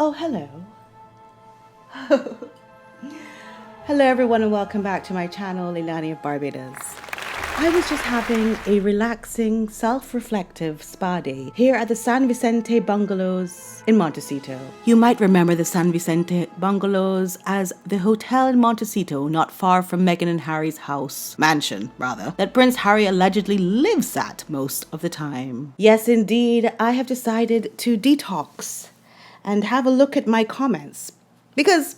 Oh, hello. Hello everyone and welcome back to my channel, Leilani of Barbados. I was just having a relaxing, self-reflective spa day here at the San Vicente Bungalows in Montecito. You might remember the San Vicente Bungalows as the hotel in Montecito, not far from Meghan and Harry's mansion, that Prince Harry allegedly lives at most of the time. Yes, indeed, I have decided to detox and have a look at my comments. Because,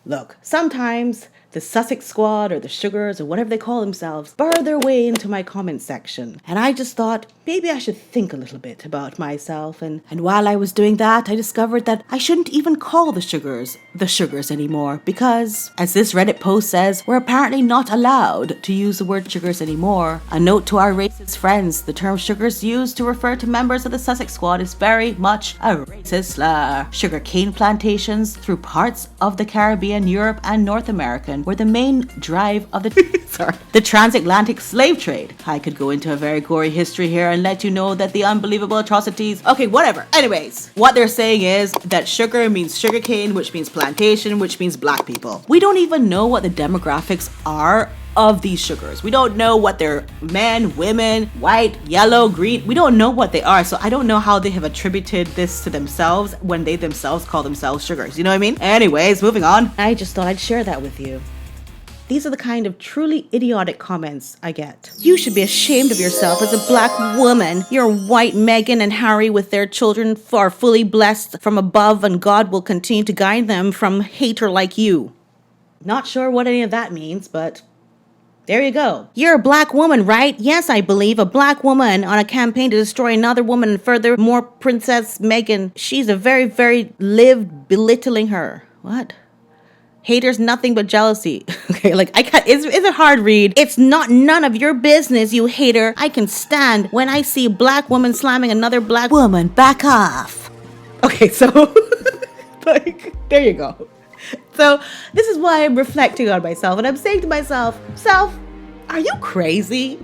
look, sometimes the Sussex squad or the sugars or whatever they call themselves burrow their way into my comment section. And I just thought maybe I should think a little bit about myself. And while I was doing that, I discovered that I shouldn't even call the sugars anymore. Because, as this Reddit post says, we're apparently not allowed to use the word sugars anymore. A note to our racist friends, the term sugars used to refer to members of the Sussex squad is very much a racist slur. Sugar cane plantations through parts of the Caribbean, Europe, and North America were the main drive of the transatlantic slave trade. I could go into a very gory history here and let you know that the unbelievable atrocities. Okay, whatever. Anyways, what they're saying is that sugar means sugarcane, which means plantation, which means black people. We don't even know what the demographics are of these sugars. We don't know what they're men, women, white, yellow, green. We don't know what they are. So I don't know how they have attributed this to themselves when they themselves call themselves sugars. You know what I mean? Anyways, moving on. I just thought I'd share that with you. These are the kind of truly idiotic comments I get. You should be ashamed of yourself as a black woman. Your white Meghan and Harry with their children are fully blessed from above and God will continue to guide them from hater like you. Not sure what any of that means, but there you go. You're a black woman, right? Yes, I believe. A black woman on a campaign to destroy another woman and furthermore Princess Meghan. She's a very, very lived belittling her. What? Haters, nothing but jealousy. Okay, like it's a hard read. It's not none of your business, you hater. I can stand when I see a black woman slamming another black woman. Back off. Okay, so like there you go. So this is why I'm reflecting on myself and I'm saying to myself, self, are you crazy?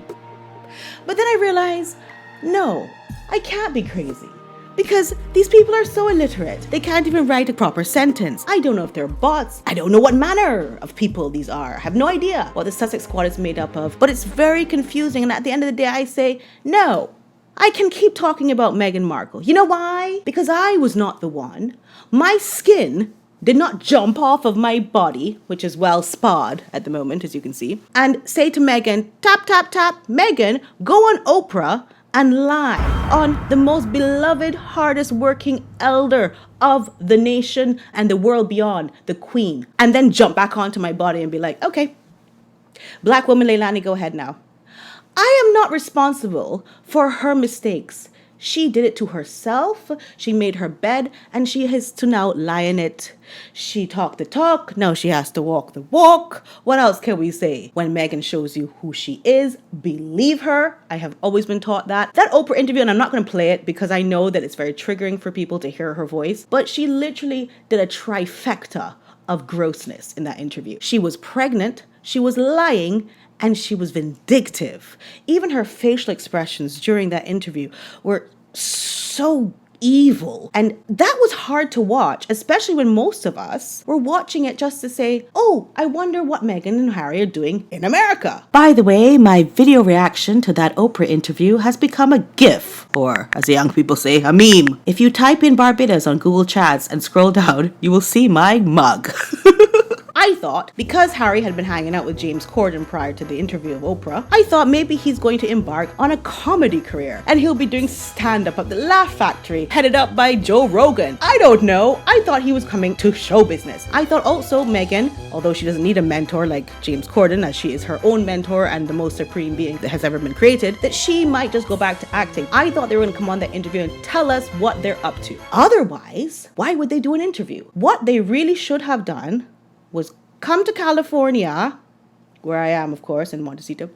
But then I realize, no, I can't be crazy. Because these people are so illiterate. They can't even write a proper sentence. I don't know if they're bots. I don't know what manner of people these are. I have no idea what the Sussex squad is made up of. But it's very confusing. And at the end of the day, I say, no, I can keep talking about Meghan Markle. You know why? Because I was not the one. My skin did not jump off of my body, which is well spa'd at the moment, as you can see, and say to Meghan, tap, tap, tap, Meghan, go on Oprah and lie on the most beloved, hardest working elder of the nation and the world beyond, the queen, and then jump back onto my body and be like, okay, black woman Leilani, go ahead now. I am not responsible for her mistakes. She did it to herself. She made her bed and she has to now lie in it. She talked the talk. Now she has to walk the walk. What else can we say? When Meghan shows you who she is, believe her. I have always been taught that. That Oprah interview, and I'm not going to play it because I know that it's very triggering for people to hear her voice, but she literally did a trifecta of grossness in that interview. She was pregnant. She was lying. And she was vindictive. Even her facial expressions during that interview were so evil. And that was hard to watch, especially when most of us were watching it just to say, oh, I wonder what Meghan and Harry are doing in America. By the way, my video reaction to that Oprah interview has become a GIF, or as the young people say, a meme. If you type in Barbados on Google Chats and scroll down, you will see my mug. I thought, because Harry had been hanging out with James Corden prior to the interview of Oprah, I thought maybe he's going to embark on a comedy career and he'll be doing stand-up at the Laugh Factory, headed up by Joe Rogan. I don't know. I thought he was coming to show business. I thought also Meghan, although she doesn't need a mentor like James Corden, as she is her own mentor and the most supreme being that has ever been created, that she might just go back to acting. I thought they were going to come on that interview and tell us what they're up to. Otherwise, why would they do an interview? What they really should have done was come to California, where I am, of course, in Montecito,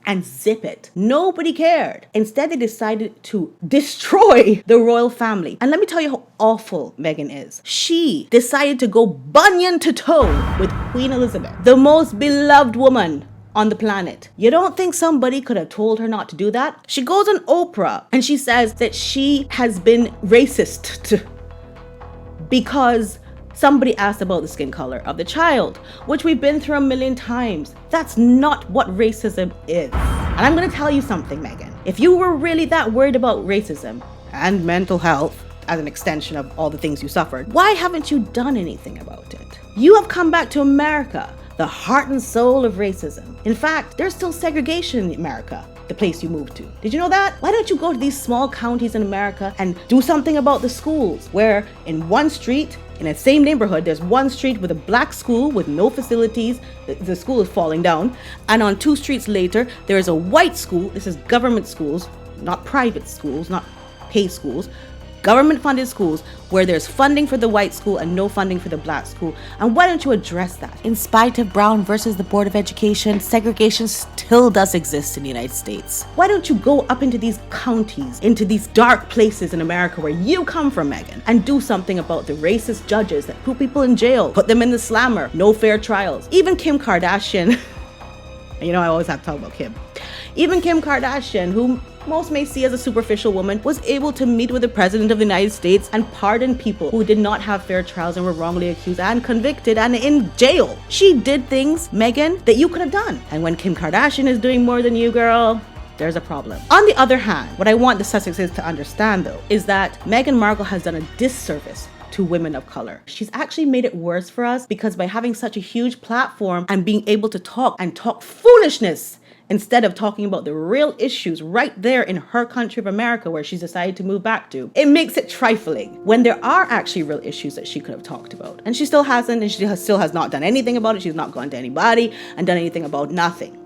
and zip it. Nobody cared. Instead, they decided to destroy the royal family. And let me tell you how awful Meghan is. She decided to go bunion to toe with Queen Elizabeth, the most beloved woman on the planet. You don't think somebody could have told her not to do that? She goes on Oprah and she says that she has been racist. because somebody asked about the skin color of the child, which we've been through a million times. That's not what racism is. And I'm going to tell you something, Meghan. If you were really that worried about racism and mental health as an extension of all the things you suffered, why haven't you done anything about it? You have come back to America, the heart and soul of racism. In fact, there's still segregation in America, the place you moved to. Did you know that? Why don't you go to these small counties in America and do something about the schools, where in one street, in the same neighborhood, there's one street with a black school with no facilities, the school is falling down, and on 2 streets later, there is a white school. This is government schools, not private schools, not paid schools, government-funded schools, where there's funding for the white school and no funding for the black school. And why don't you address that? In spite of Brown versus the Board of Education, segregation still does exist in the United States. Why don't you go up into these counties, into these dark places in America where you come from, Meghan, and do something about the racist judges that put people in jail, put them in the slammer, no fair trials. Even Kim Kardashian, you know I always have to talk about Kim. Even Kim Kardashian, who most may see as a superficial woman, was able to meet with the President of the United States and pardon people who did not have fair trials and were wrongly accused and convicted and in jail. She did things, Meghan, that you could have done. And when Kim Kardashian is doing more than you, girl, there's a problem. On the other hand, what I want the Sussexes to understand, though, is that Meghan Markle has done a disservice to women of color. She's actually made it worse for us, because by having such a huge platform and being able to talk foolishness instead of talking about the real issues right there in her country of America, where she's decided to move back to, it makes it trifling when there are actually real issues that she could have talked about. And she still hasn't, and she still has not done anything about it. She's not gone to anybody and done anything about nothing.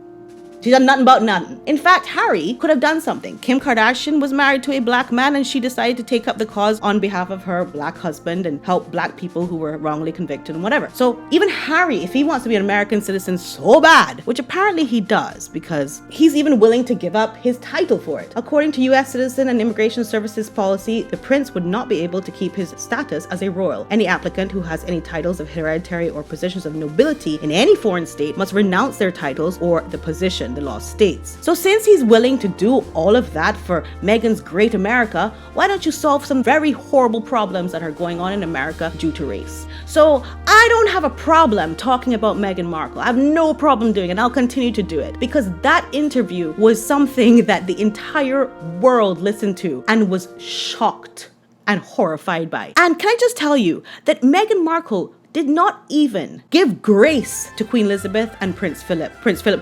She's done nothing about nothing. In fact, Harry could have done something. Kim Kardashian was married to a black man, and she decided to take up the cause on behalf of her black husband and help black people who were wrongly convicted and whatever. So even Harry, if he wants to be an American citizen so bad, which apparently he does, because he's even willing to give up his title for it. According to U.S. Citizen and Immigration Services policy, the prince would not be able to keep his status as a royal. Any applicant who has any titles of hereditary or positions of nobility in any foreign state must renounce their titles or the position, the law states. So since he's willing to do all of that for Meghan's great America, why don't you solve some very horrible problems that are going on in America due to race? So I don't have a problem talking about Meghan Markle. I have no problem doing it, and I'll continue to do it, because that interview was something that the entire world listened to and was shocked and horrified by. And can I just tell you that Meghan Markle did not even give grace to Queen Elizabeth and Prince Philip,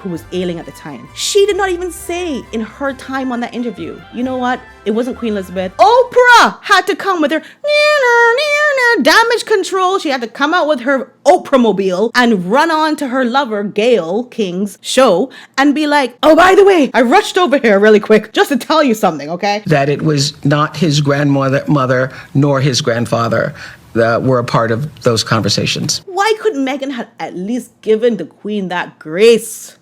who was ailing at the time. She did not even say in her time on that interview, you know what? It wasn't Queen Elizabeth. Oprah had to come with her damage control. She had to come out with her Oprah mobile and run on to her lover, Gayle King's show, and be like, oh, by the way, I rushed over here really quick just to tell you something, okay? That it was not his grandmother nor his grandfather that were a part of those conversations. Why couldn't Meghan have at least given the Queen that grace?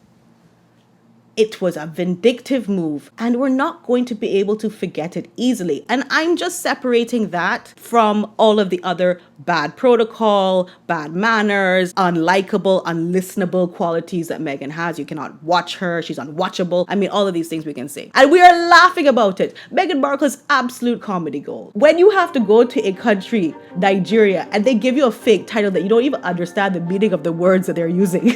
It was a vindictive move, and we're not going to be able to forget it easily. And I'm just separating that from all of the other bad protocol, bad manners, unlikable, unlistenable qualities that Meghan has. You cannot watch her. She's unwatchable. I mean, all of these things we can say. And we are laughing about it. Meghan Markle's absolute comedy gold. When you have to go to a country, Nigeria, and they give you a fake title that you don't even understand the meaning of the words that they're using.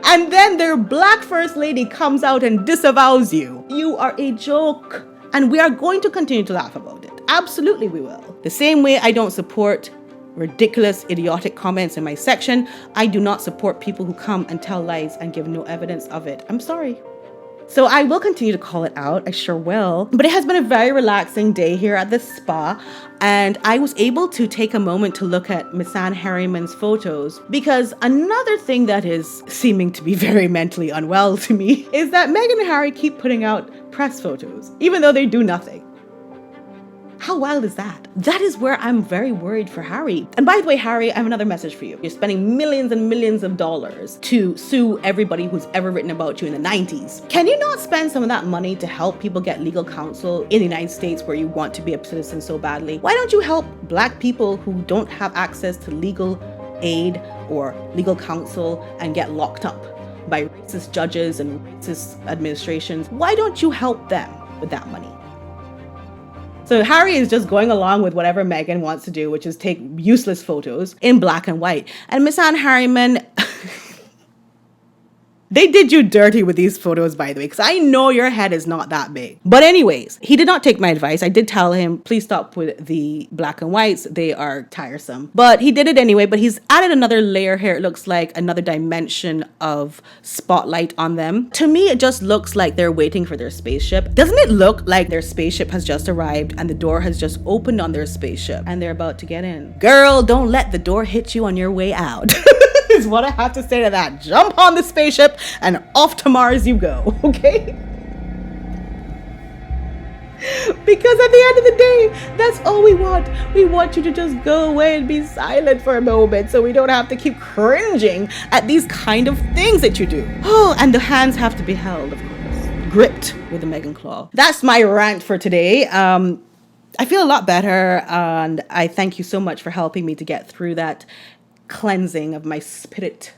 And then their black first lady comes out and disavows you. You are a joke. And we are going to continue to laugh about it. Absolutely we will. The same way I don't support ridiculous, idiotic comments in my section, I do not support people who come and tell lies and give no evidence of it. I'm sorry. So I will continue to call it out. I sure will. But it has been a very relaxing day here at the spa. And I was able to take a moment to look at Miss Anne Harriman's photos, because another thing that is seeming to be very mentally unwell to me is that Meghan and Harry keep putting out press photos, even though they do nothing. How wild is that? That is where I'm very worried for Harry. And by the way, Harry, I have another message for you. You're spending millions and millions of dollars to sue everybody who's ever written about you in the 90s. Can you not spend some of that money to help people get legal counsel in the United States where you want to be a citizen so badly? Why don't you help black people who don't have access to legal aid or legal counsel and get locked up by racist judges and racist administrations? Why don't you help them with that money? So Harry is just going along with whatever Meghan wants to do, which is take useless photos in black and white. And Miss Anne Harriman, they did you dirty with these photos, by the way, because I know your head is not that big. But anyways, he did not take my advice. I did tell him, please stop with the black and whites. They are tiresome. But he did it anyway. But he's added another layer here. It looks like another dimension of spotlight on them. To me, it just looks like they're waiting for their spaceship. Doesn't it look like their spaceship has just arrived and the door has just opened on their spaceship and they're about to get in? Girl, don't let the door hit you on your way out. Is what I have to say to that. Jump on the spaceship and off to Mars you go, okay? Because at the end of the day, that's all we want. We want you to just go away and be silent for a moment so we don't have to keep cringing at these kind of things that you do. Oh, and the hands have to be held, of course, gripped with a Meghan claw. That's my rant for today. I feel a lot better, and I thank you so much for helping me to get through that cleansing of my spirit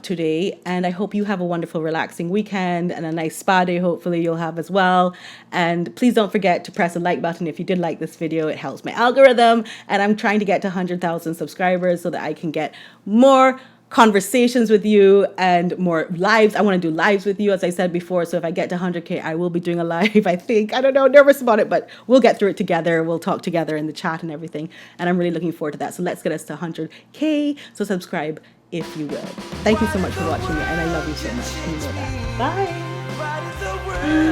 today. And I hope you have a wonderful, relaxing weekend and a nice spa day. Hopefully you'll have as well. And please don't forget to press the like button if you did like this video. It helps my algorithm. And I'm trying to get to 100,000 subscribers so that I can get more conversations with you and more lives. I want to do lives with you, as I said before. So if I get to 100K, I will be doing a live, I think. I don't know, nervous about it, but we'll get through it together. We'll talk together in the chat and everything. And I'm really looking forward to that. So let's get us to 100K. So subscribe if you will. Thank you so much for watching me, and I love you so much. And you know that.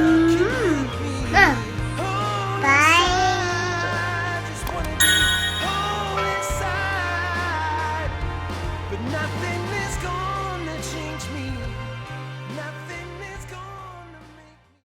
Bye.